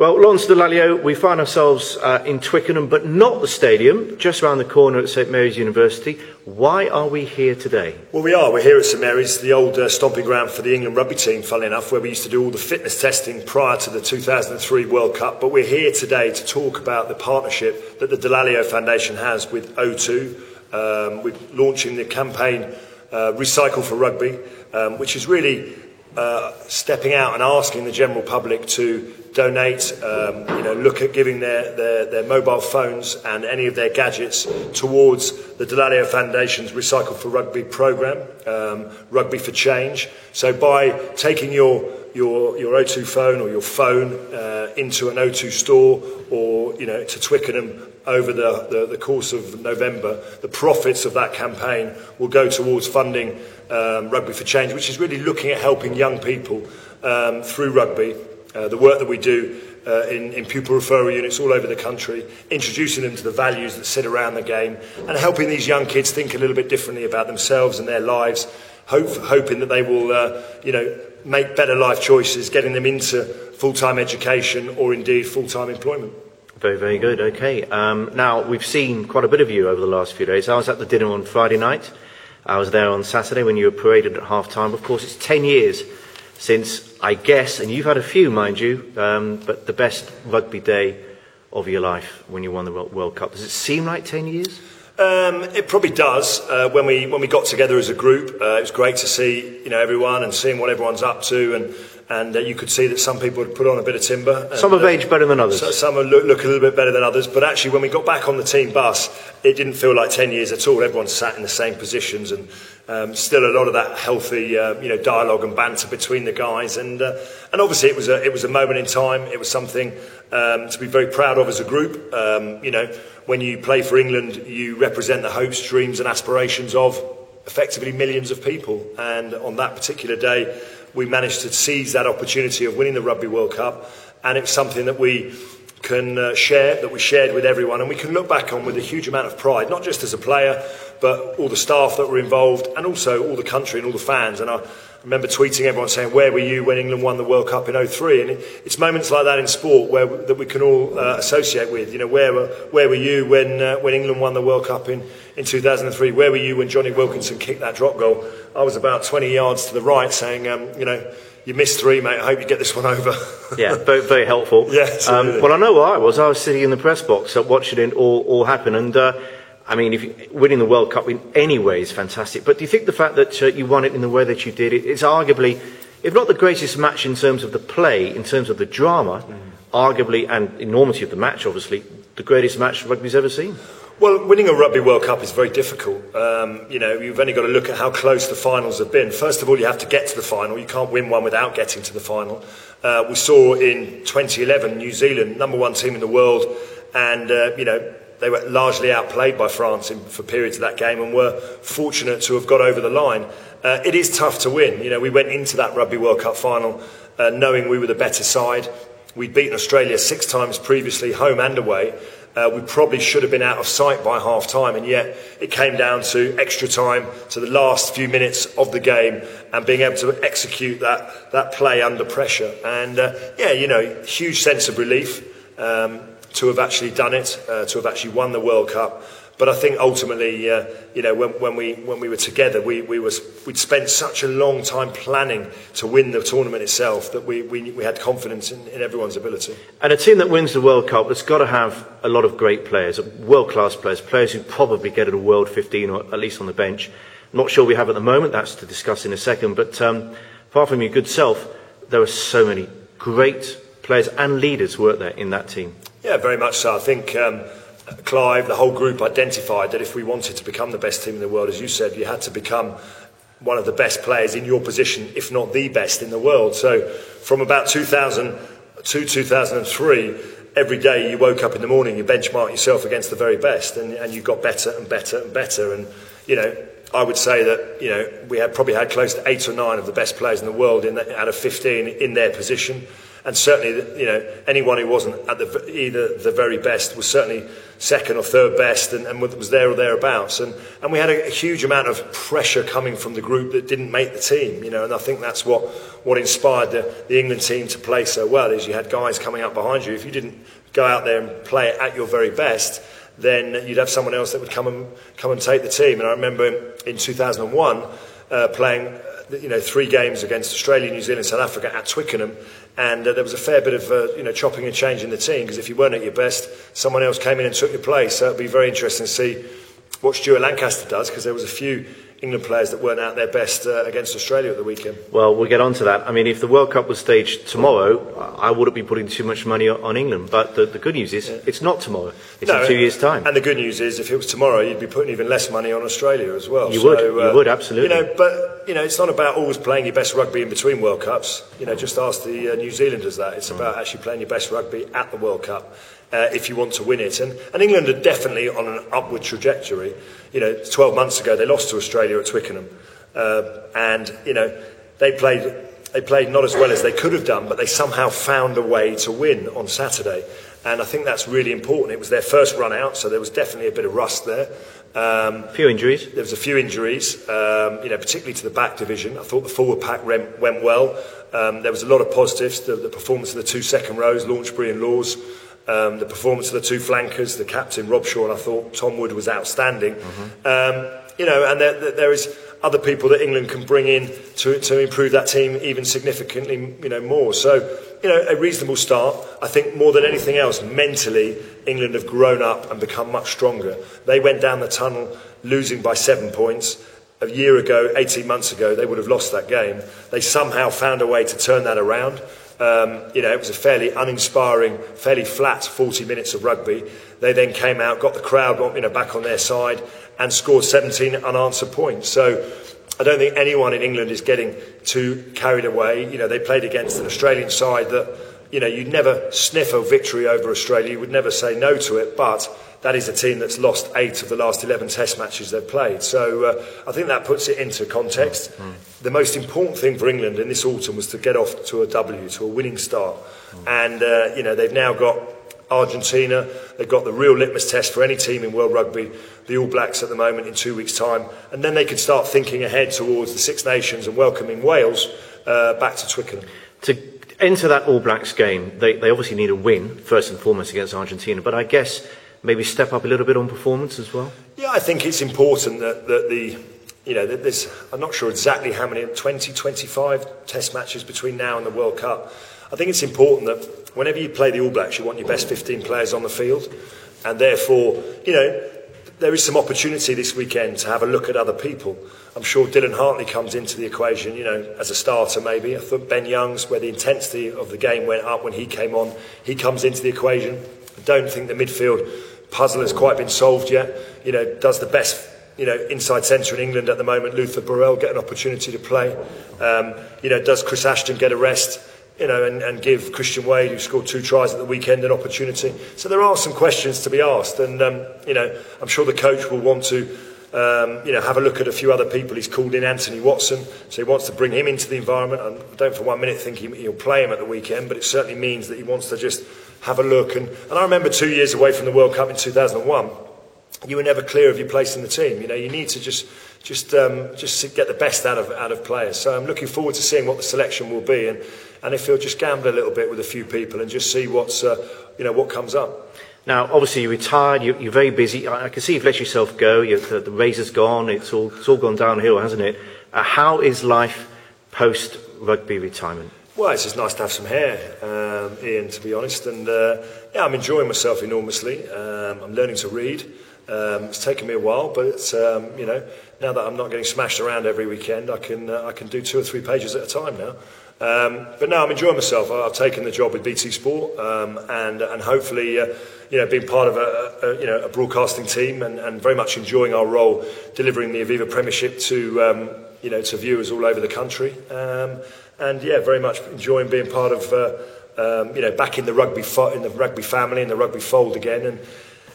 Well, Lawrence Dallaglio, we find ourselves in Twickenham, but not the stadium, just around the corner at St Mary's University. Why are we here today? Well, we're here at St Mary's, the old stomping ground for the England rugby team, funnily enough, where we used to do all the fitness testing prior to the 2003 World Cup. But we're here today to talk about the partnership that the Dallaglio Foundation has with O2. We're launching the campaign Recycle for Rugby, which is really stepping out and asking the general public to donate, look at giving their mobile phones and any of their gadgets towards the Dallaglio Foundation's Recycle for Rugby programme, Rugby for Change. So by taking your O2 phone or your phone into an O2 store or to Twickenham over the course of November, the profits of that campaign will go towards funding Rugby for Change, which is really looking at helping young people through rugby. The work that we do in pupil referral units all over the country, introducing them to the values that sit around the game and helping these young kids think a little bit differently about themselves and their lives, hoping that they will make better life choices, getting them into full-time education or indeed full-time employment. Very, very good. Okay. Now, we've seen quite a bit of you over the last few days. I was at the dinner on Friday night. I was there on Saturday when you were paraded at half-time. Of course, it's 10 years since, I guess, and you've had a few, mind you, but the best rugby day of your life when you won the World Cup. Does it seem like 10 years? It probably does. When we got together as a group, it was great to see everyone and seeing what everyone's up to, and you could see that some people had put on a bit of timber. Some have aged better than others. Some look a little bit better than others. But actually, when we got back on the team bus, it didn't feel like 10 years at all. Everyone sat in the same positions, and still a lot of that healthy, dialogue and banter between the guys. And obviously, it was a moment in time. It was something to be very proud of as a group. When you play for England, you represent the hopes, dreams, and aspirations of effectively millions of people. And on that particular day, we managed to seize that opportunity of winning the Rugby World Cup, and it was something that we can share, that we shared with everyone, and we can look back on with a huge amount of pride, not just as a player, but all the staff that were involved, and also all the country and all the fans. And I remember tweeting everyone saying, "Where were you when England won the World Cup in '03?" And it's moments like that in sport that we can all associate with. Where were you when England won the World Cup in 2003? Where were you when Jonny Wilkinson kicked that drop goal? I was about 20 yards to the right saying, you missed three, mate. I hope you get this one over. Yeah, very, very helpful. Yeah, well, I know where I was. I was sitting in the press box watching it all happen. And, winning the World Cup in any way is fantastic. But do you think the fact that you won it in the way that you did, it's arguably, if not the greatest match in terms of the play, in terms of the drama, arguably, and enormity of the match, obviously, the greatest match rugby's ever seen? Well, winning a Rugby World Cup is very difficult. You've only got to look at how close the finals have been. First of all, you have to get to the final. You can't win one without getting to the final. We saw in 2011 New Zealand, #1 team in the world, and they were largely outplayed by France for periods of that game, and were fortunate to have got over the line. It is tough to win. We went into that Rugby World Cup final knowing we were the better side. We'd beaten Australia 6 times previously, home and away. We probably should have been out of sight by half-time, and yet it came down to extra time, to the last few minutes of the game, and being able to execute that play under pressure. And, huge sense of relief to have actually done it, to have actually won the World Cup. But I think ultimately, when we were together, we'd spent such a long time planning to win the tournament itself that we had confidence in everyone's ability. And a team that wins the World Cup has got to have a lot of great players, world-class players who probably get at a World 15 or at least on the bench. Not sure we have at the moment, that's to discuss in a second. But apart from your good self, there are so many great players and leaders, weren't there, in that team? Yeah, very much so. I think Clive, the whole group, identified that if we wanted to become the best team in the world, as you said, you had to become one of the best players in your position, if not the best in the world. So from about 2000 to 2003, every day you woke up in the morning, you benchmarked yourself against the very best, and you got better and better and better. And, I would say that, we had probably had close to 8 or 9 of the best players in the world out of 15 in their position. and certainly, anyone who wasn't at either the very best was certainly second or third best, and was there or thereabouts. And we had a huge amount of pressure coming from the group that didn't make the team, and I think that's what inspired the England team to play so well, is you had guys coming up behind you. If you didn't go out there and play it at your very best, then you'd have someone else that would come and take the team. And I remember in 2001 playing 3 games against Australia, New Zealand, South Africa at Twickenham, and there was a fair bit of chopping and changing the team, because if you weren't at your best, someone else came in and took your place. So it'd be very interesting to see what Stuart Lancaster does, because there was a few England players that weren't at their best against Australia at the weekend. Well, we'll get on to that. I mean, if the World Cup was staged tomorrow, I wouldn't be putting too much money on England. But the good news is it's not tomorrow. It's in 2 years' time. And the good news is, if it was tomorrow, you'd be putting even less money on Australia as well. You would, absolutely. But it's not about always playing your best rugby in between World Cups. Just ask the New Zealanders that. It's about actually playing your best rugby at the World Cup. If you want to win it. And England are definitely on an upward trajectory. 12 months ago they lost to Australia at Twickenham, and they played not as well as they could have done, but they somehow found a way to win on Saturday, and I think that's really important. It was their first run out, so there was definitely a bit of rust there. Few injuries. There was a few injuries, particularly to the back division. I thought the forward pack went well. There was a lot of positives. The performance of the 2 second rows, Launchbury and Laws. The performance of the 2 flankers, the captain Rob Shaw, and I thought Tom Wood was outstanding. And there is other people that England can bring in to improve that team even significantly, more. So, a reasonable start. I think more than anything else, mentally, England have grown up and become much stronger. They went down the tunnel losing by 7 points. A year ago, 18 months ago, they would have lost that game. They somehow found a way to turn that around. It was a fairly uninspiring, fairly flat 40 minutes of rugby. They then came out, got the crowd back on their side, and scored 17 unanswered points. So I don't think anyone in England is getting too carried away. They played against an Australian side that, you'd never sniff a victory over Australia. You would never say no to it, but that is a team that's lost 8 of the last 11 Test matches they've played. So I think that puts it into context. The most important thing for England in this autumn was to get off to a W, to a winning start. And, they've now got Argentina. They've got the real litmus test for any team in World Rugby, the All Blacks at the moment, in 2 weeks' time. And then they can start thinking ahead towards the Six Nations and welcoming Wales back to Twickenham. To enter that All Blacks game, they obviously need a win, first and foremost, against Argentina. But I guess maybe step up a little bit on performance as well? Yeah, I think it's important that there's, I'm not sure exactly how many, 20, 25 Test matches between now and the World Cup. I think it's important that whenever you play the All Blacks, you want your best 15 players on the field. And therefore, there is some opportunity this weekend to have a look at other people. I'm sure Dylan Hartley comes into the equation, as a starter maybe. I thought Ben Youngs, where the intensity of the game went up when he came on, he comes into the equation. I don't think the midfield puzzle has quite been solved yet. Does the best, inside centre in England at the moment, Luther Burrell, get an opportunity to play? Does Chris Ashton get a rest? And give Christian Wade, who scored 2 tries at the weekend, an opportunity. So there are some questions to be asked, and I'm sure the coach will want to have a look at a few other people. He's called in Anthony Watson, so he wants to bring him into the environment. I don't for 1 minute think he'll play him at the weekend, but it certainly means that he wants to just have a look. And I remember 2 years away from the World Cup in 2001, you were never clear of your place in the team. You need to just get the best out of players. So I'm looking forward to seeing what the selection will be, and if he'll just gamble a little bit with a few people and just see what comes up. Now, obviously, you're retired. You're very busy. I can see you've let yourself go. The razor's gone. It's all gone downhill, hasn't it? How is life post rugby retirement? Well, it's just nice to have some hair, Ian, to be honest. And I'm enjoying myself enormously. I'm learning to read. It's taken me a while, but it's now that I'm not getting smashed around every weekend, I can do 2 or 3 pages at a time now. But no, I'm enjoying myself. I've taken the job with BT Sport, and hopefully, being part of a broadcasting team, and very much enjoying our role delivering the Aviva Premiership to viewers all over the country. And very much enjoying being part of back in the rugby family, in the rugby fold again. And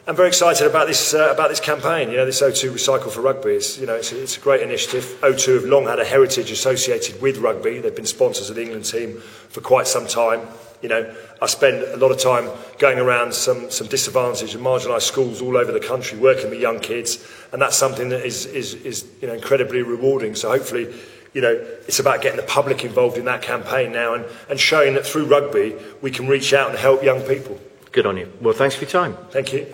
I'm very excited about this campaign. This O2 Recycle for Rugby. It's a great initiative. O2 have long had a heritage associated with rugby. They've been sponsors of the England team for quite some time. I spend a lot of time going around some disadvantaged and marginalised schools all over the country, working with young kids, and that's something that is incredibly rewarding. So hopefully, it's about getting the public involved in that campaign now and showing that through rugby we can reach out and help young people. Good on you. Well, thanks for your time. Thank you.